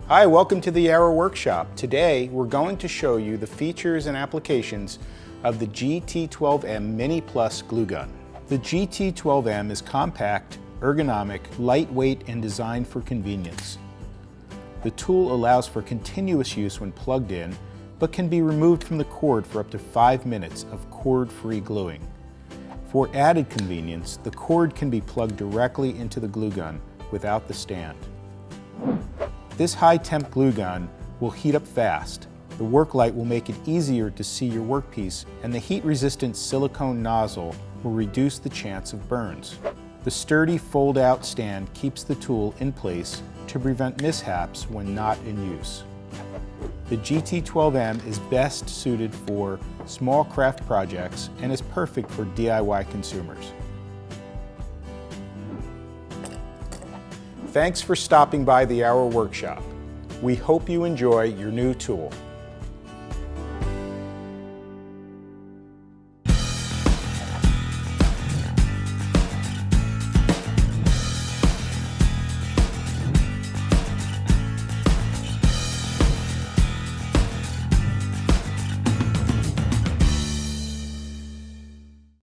Hi, welcome to the Arrow Workshop. Today we're going to show you the features and applications of the GT12M MiniPlus glue gun. The GT12M is compact, ergonomic, lightweight, and designed for convenience. The tool allows for continuous use when plugged in, but can be removed from the cord for up to 5 minutes of cord-free gluing. For added convenience, the cord can be plugged directly into the glue gun without the stand. This high-temp glue gun will heat up fast. The WORKLIGHT will make it easier to see your workpiece, and the heat-resistant silicone nozzle will reduce the chance of burns. The sturdy fold-out stand keeps the tool in place to prevent mishaps when not in use. The GT12M is best suited for small craft projects and is perfect for DIY consumers. Thanks for stopping by the Arrow Workshop. We hope you enjoy your new tool.